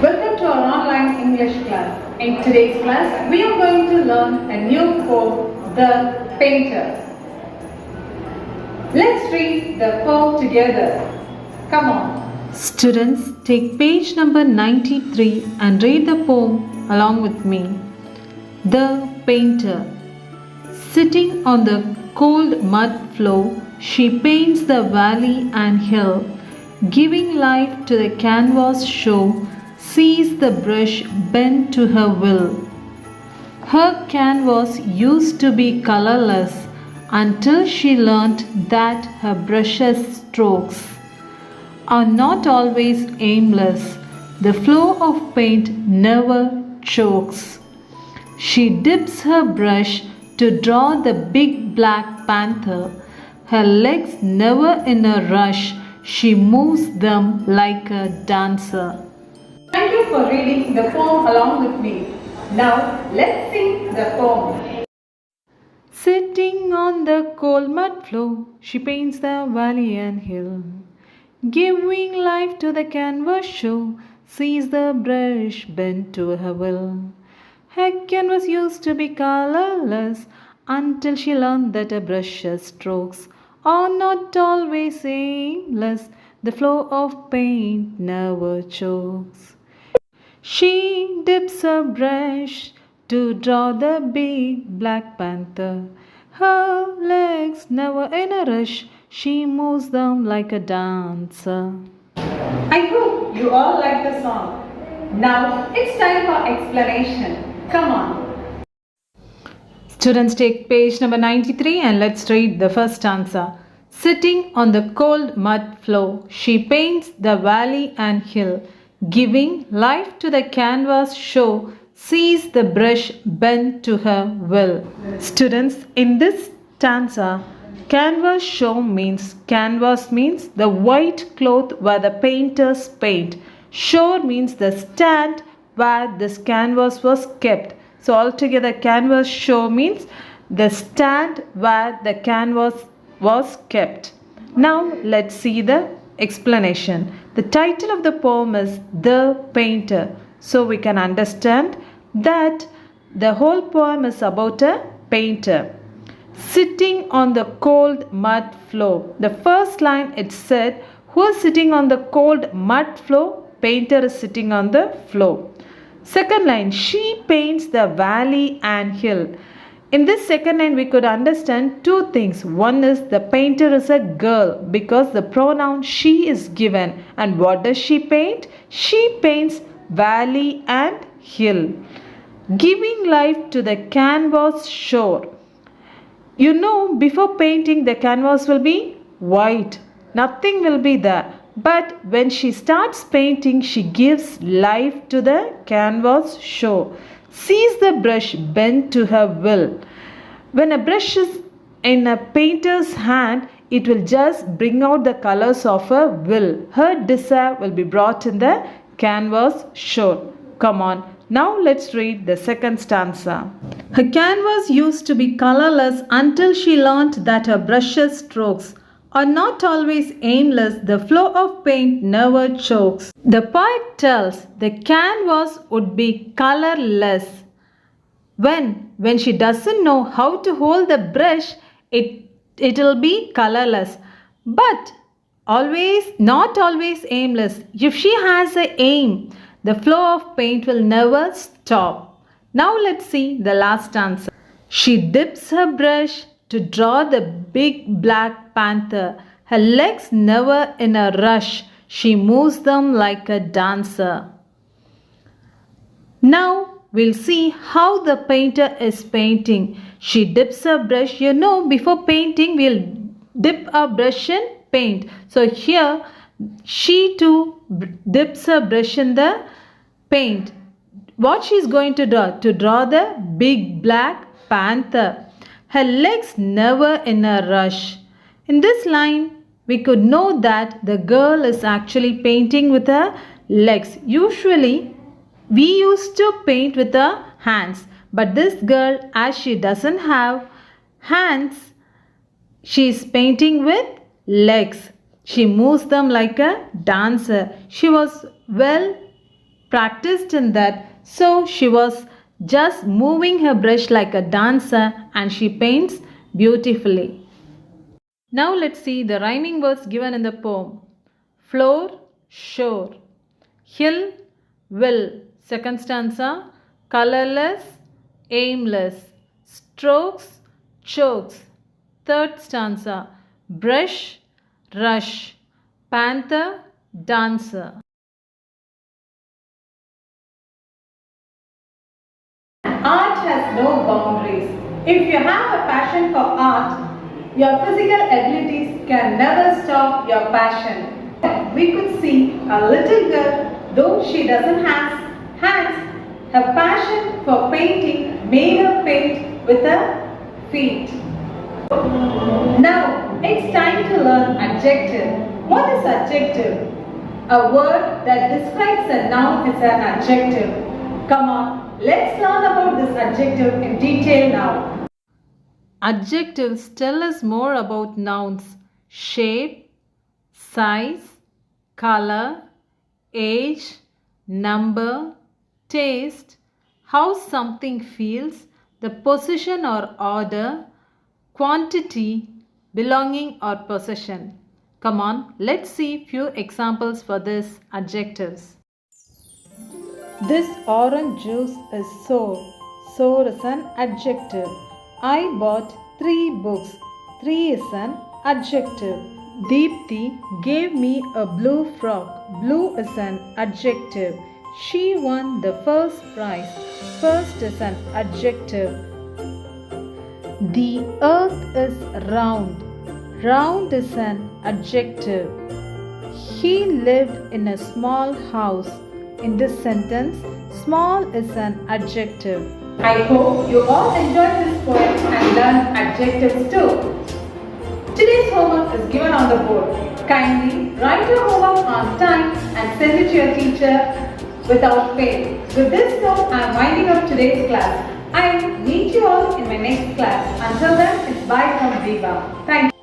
Welcome to our online English class. In today's class, we are going to learn a new poem, The Painter. Let's read the poem together. Come on. Students, take page number 93 and read the poem along with me. The Painter. Sitting on the cold mud floor, she paints the valley and hill, giving life to the canvas show, sees the brush bent to her will. Her canvas used to be colorless until she learnt that her brush's strokes are not always aimless. The flow of paint never chokes. She dips her brush to draw the big black panther. Her legs never in a rush, she moves them like a dancer. Thank you for reading the poem along with me. Now, let's sing the poem. Sitting on the cold mud floor, she paints the valley and hill, giving life to the canvas show, sees the brush bent to her will. Her canvas used to be colorless until she learned that a brush's strokes are not always aimless. The flow of paint never chokes. She dips her brush to draw the big black panther. Her legs never in a rush, she moves them like a dancer. I hope you all like the song. Now, it's time for explanation. Come on. Students, take page number 93 and let's read the first stanza. Sitting on the cold mud floor, she paints the valley and hill, giving life to the canvas show, sees the brush bent to her will. Students, in this stanza, canvas show means the white cloth where the painters paint. Shore means the stand where this canvas was kept. So altogether, canvas show means the stand where the canvas was kept. Now let's see the explanation. The title of the poem is The Painter. So we can understand that the whole poem is about a painter. Sitting on the cold mud floor. The first line it said, who is sitting on the cold mud floor? Painter is sitting on the floor. Second line, she paints the valley and hill. In this second line, we could understand two things. One is the painter is a girl because the pronoun she is given. And what does she paint? She paints valley and hill, giving life to the canvas shore. You know, before painting, the canvas will be white. Nothing will be there. But when she starts painting, she gives life to the canvas shore. Sees the brush bent to her will. When a brush is in a painter's hand, it will just bring out the colors of her will. Her desire will be brought in the canvas shore. Come on. Now let's read the second stanza. Her canvas used to be colorless until she learnt that her brush's strokes are not always aimless. The flow of paint never chokes. The poet tells the canvas would be colorless. When she doesn't know how to hold the brush, it'll be colorless. But not always aimless. If she has an aim, the flow of paint will never stop. Now let's see the last stanza. She dips her brush to draw the big black panther. Her legs never in a rush, she moves them like a dancer. Now we'll see how the painter is painting. She dips her brush. You know, before painting, we'll dip our brush in paint. So here, she too dips her brush in the paint. What she's going to draw? To draw the big black panther. Her legs never in a rush. In this line, we could know that the girl is actually painting with her legs. Usually, we used to paint with our hands. But this girl, as she doesn't have hands, she is painting with legs. She moves them like a dancer. She was well practiced in that, so she was just moving her brush like a dancer and she paints beautifully. Now let's see the rhyming words given in the poem. Floor, shore. Hill, will. Second stanza. Colorless, aimless. Strokes, chokes. Third stanza. Brush, rush. Panther, dancer. Art has no boundaries. If you have a passion for art, your physical abilities can never stop your passion. We could see a little girl, though she doesn't have hands, her passion for painting made her paint with her feet. Now it's time to learn adjective. What is adjective? A word that describes a noun is an adjective. Come on, let's learn about this adjective in detail now. Adjectives tell us more about nouns: shape, size, color, age, number, taste, how something feels, the position or order, quantity, belonging or possession. Come on, let's see few examples for these adjectives. This orange juice is sour. Sour is an adjective. I bought 3 books. 3 is an adjective. Deepthi gave me a blue frock. Blue is an adjective. She won the first prize. First is an adjective. The earth is round. Round is an adjective. He lived in a small house. In this sentence, small is an adjective. I hope you all enjoyed this poem and learned adjectives too. Today's homework is given on the board. Kindly write your homework on time and send it to your teacher without fail. With this note, I am winding up today's class. I will meet you all in my next class. Until then, it's bye from Viva. Thank you.